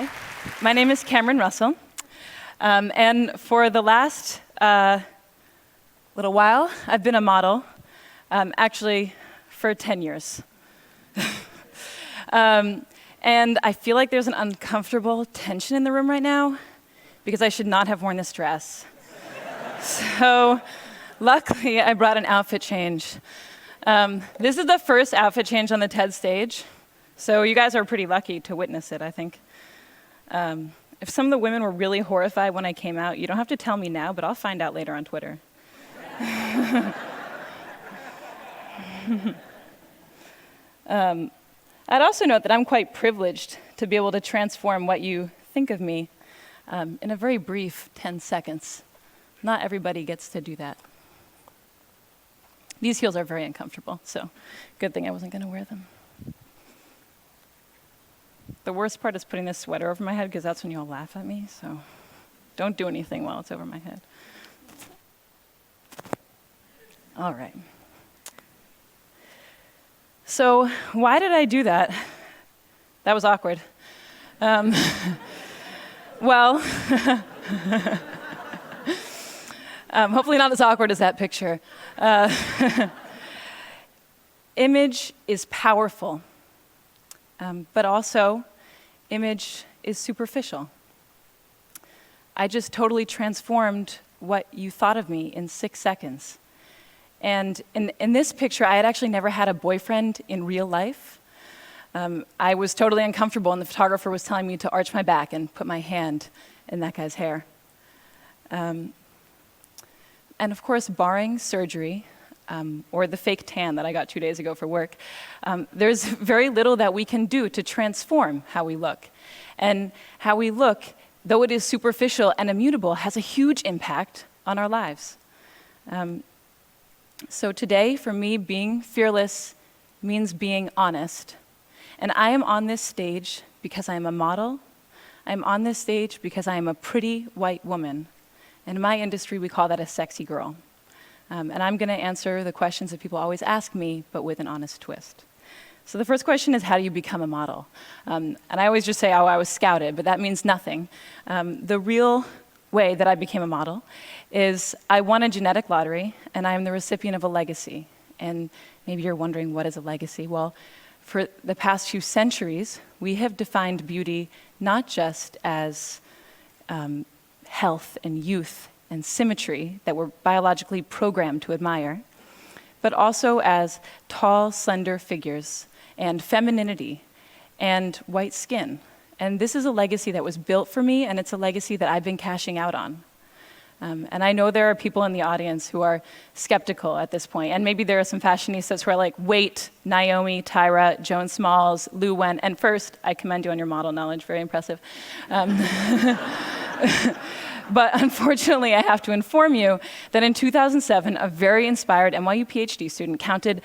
Hi, my name is Cameron Russell, and for the last little while, I've been a model, actually for 10 years. And I feel like there's an uncomfortable tension in the room right now because I should not have worn this dress. So luckily, I brought an outfit change. This is the first outfit change on the TED stage, so you guys are pretty lucky to witness it, I think. If some of the women were really horrified when I came out, you don't have to tell me now, but I'll find out later on Twitter. I'd also note that I'm quite privileged to be able to transform what you think of me in a very brief 10 seconds. Not everybody gets to do that. These heels are very uncomfortable, so good thing I wasn't going to wear them. The worst part is putting this sweater over my head because that's when you all laugh at me, so don't do anything while it's over my head. All right. So why did I do that? That was awkward. Well, hopefully not as awkward as that picture. Image is powerful, but also image is superficial. I just totally transformed what you thought of me in 6 seconds. And in this picture, I had actually never had a boyfriend in real life. I was totally uncomfortable, and the photographer was telling me to arch my back and put my hand in that guy's hair. And of course, barring surgery, or the fake tan that I got 2 days ago for work, there's very little that we can do to transform how we look. And how we look, though it is superficial and immutable, has a huge impact on our lives. So today, for me, being fearless means being honest. And I am on this stage because I am a model. I'm on this stage because I am a pretty white woman. In my industry, we call that a sexy girl. And I'm going to answer the questions that people always ask me, but with an honest twist. So the first question is, how do you become a model? And I always just say, oh, I was scouted, but that means nothing. The real way that I became a model is I won a genetic lottery, and I am the recipient of a legacy. And maybe you're wondering, what is a legacy? Well, for the past few centuries, we have defined beauty not just as health and youth and symmetry that we're biologically programmed to admire, but also as tall, slender figures and femininity and white skin. And this is a legacy that was built for me, and it's a legacy that I've been cashing out on. And I know there are people in the audience who are skeptical at this point, and maybe there are some fashionistas who are like, wait, Naomi, Tyra, Joan Smalls, Lou Wen, and first, I commend you on your model knowledge, very impressive. But unfortunately, I have to inform you that in 2007, a very inspired NYU PhD student counted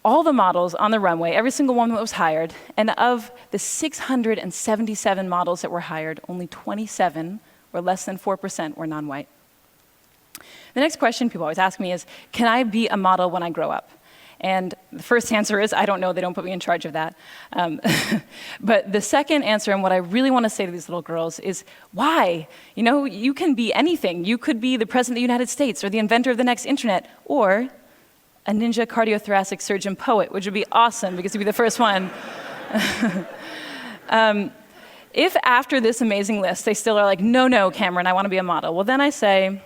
all the models on the runway, every single one that was hired, and of the 677 models that were hired, only 27, or less than 4%, were non-white. The next question people always ask me is, can I be a model when I grow up? And the first answer is, I don't know, they don't put me in charge of that. But the second answer, and what I really want to say to these little girls, is why? You know, you can be anything. You could be the president of the United States, or the inventor of the next internet, or a ninja cardiothoracic surgeon poet, which would be awesome because you'd be the first one. If after this amazing list, they still are like, no, Cameron, I want to be a model, well, then I say,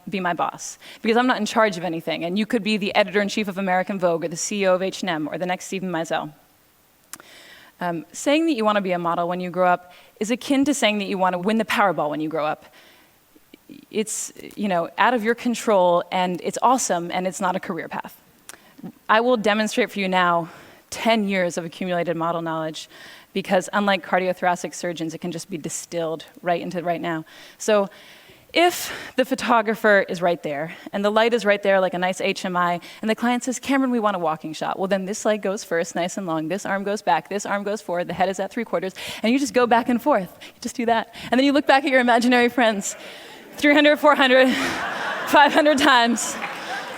be my boss, because I'm not in charge of anything, and you could be the editor-in-chief of American Vogue, or the CEO of H&M, or the next Stephen Meisel. Saying that you want to be a model when you grow up is akin to saying that you want to win the Powerball when you grow up. It's, you know, out of your control, and it's awesome, and it's not a career path. I will demonstrate for you now 10 years of accumulated model knowledge, because unlike cardiothoracic surgeons, it can just be distilled right into right now. So if the photographer is right there, and the light is right there like a nice HMI, and the client says, Cameron, we want a walking shot, well then this leg goes first, nice and long, this arm goes back, this arm goes forward, the head is at 3/4, and you just go back and forth. You just do that. And then you look back at your imaginary friends, 300, 400, 500 times.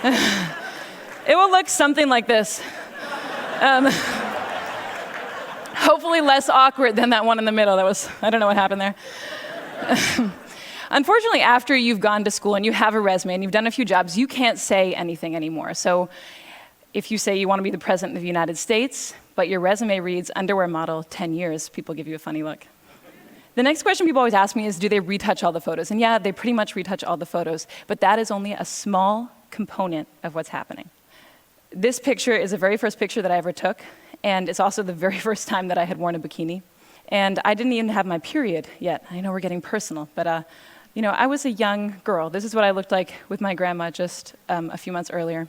It will look something like this. Hopefully less awkward than that one in the middle. I don't know what happened there. Unfortunately, after you've gone to school and you have a resume and you've done a few jobs, you can't say anything anymore. So if you say you want to be the president of the United States, but your resume reads underwear model 10 years, people give you a funny look. The next question people always ask me is, do they retouch all the photos? And yeah, they pretty much retouch all the photos, but that is only a small component of what's happening. This picture is the very first picture that I ever took, and it's also the very first time that I had worn a bikini. And I didn't even have my period yet. I know we're getting personal, but I was a young girl. This is what I looked like with my grandma just a few months earlier.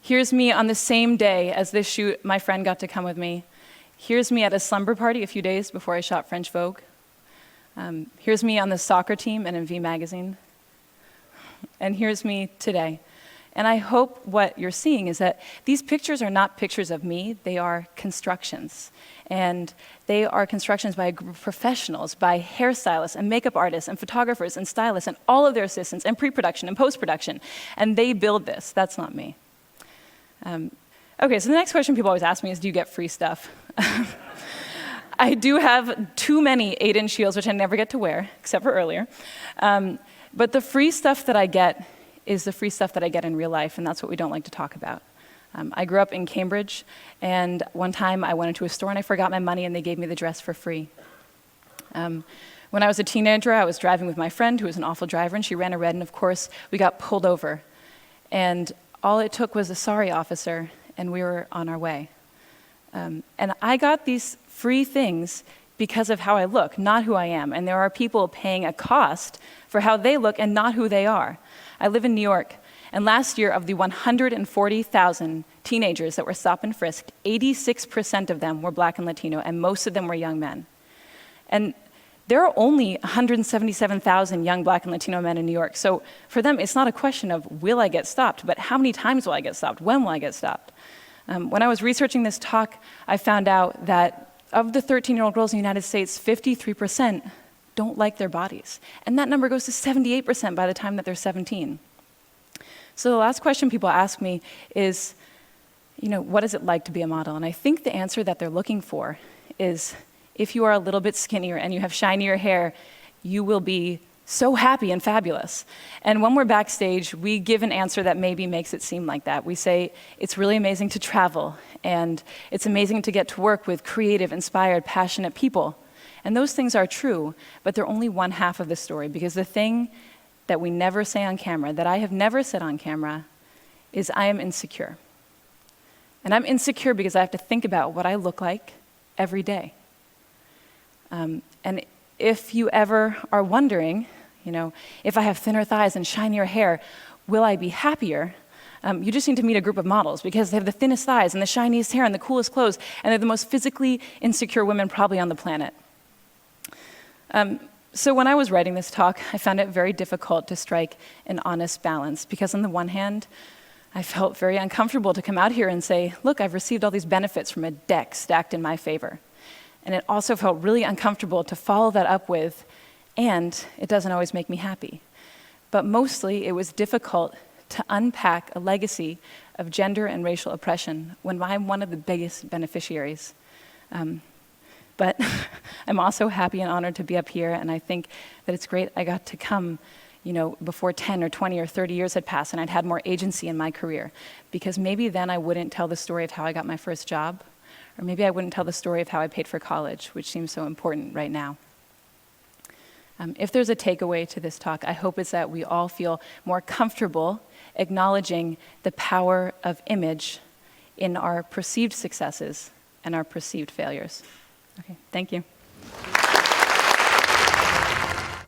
Here's me on the same day as this shoot. My friend got to come with me. Here's me at a slumber party a few days before I shot French Vogue. Here's me on the soccer team and in V Magazine. And here's me today. And I hope what you're seeing is that these pictures are not pictures of me, they are constructions. And they are constructions by a group of professionals, by hairstylists and makeup artists and photographers and stylists and all of their assistants and pre-production and post-production. And they build this, that's not me. Okay, so the next question people always ask me is, do you get free stuff? I do have too many 8-inch heels, which I never get to wear, except for earlier. But the free stuff that I get is the free stuff that I get in real life, and that's what we don't like to talk about. I grew up in Cambridge, and one time I went into a store and I forgot my money and they gave me the dress for free. When I was a teenager, I was driving with my friend who was an awful driver, and she ran a red, and of course, we got pulled over. And all it took was a sorry officer, and we were on our way. And I got these free things because of how I look, not who I am. And there are people paying a cost for how they look and not who they are. I live in New York, and last year, of the 140,000 teenagers that were stopped and frisked, 86% of them were Black and Latino, and most of them were young men. And there are only 177,000 young Black and Latino men in New York, so for them, it's not a question of will I get stopped, but how many times will I get stopped? When will I get stopped? When I was researching this talk, I found out that of the 13-year-old girls in the United States, 53% don't like their bodies. And that number goes to 78% by the time that they're 17. So the last question people ask me is, what is it like to be a model? And I think the answer that they're looking for is, if you are a little bit skinnier and you have shinier hair, you will be so happy and fabulous. And when we're backstage, we give an answer that maybe makes it seem like that. We say, it's really amazing to travel, and it's amazing to get to work with creative, inspired, passionate people. And those things are true, but they're only one half of the story, because the thing that we never say on camera, that I have never said on camera, is I am insecure. And I'm insecure because I have to think about what I look like every day. And if you ever are wondering, if I have thinner thighs and shinier hair, will I be happier? You just need to meet a group of models, because they have the thinnest thighs and the shiniest hair and the coolest clothes, and they're the most physically insecure women probably on the planet. So when I was writing this talk, I found it very difficult to strike an honest balance, because on the one hand, I felt very uncomfortable to come out here and say, look, I've received all these benefits from a deck stacked in my favor. And it also felt really uncomfortable to follow that up with, and it doesn't always make me happy. But mostly, it was difficult to unpack a legacy of gender and racial oppression when I'm one of the biggest beneficiaries. But I'm also happy and honored to be up here, and I think that it's great I got to come, before 10 or 20 or 30 years had passed and I'd had more agency in my career, because maybe then I wouldn't tell the story of how I got my first job, or maybe I wouldn't tell the story of how I paid for college, which seems so important right now. If there's a takeaway to this talk, I hope it's that we all feel more comfortable acknowledging the power of image in our perceived successes and our perceived failures. Okay, thank you.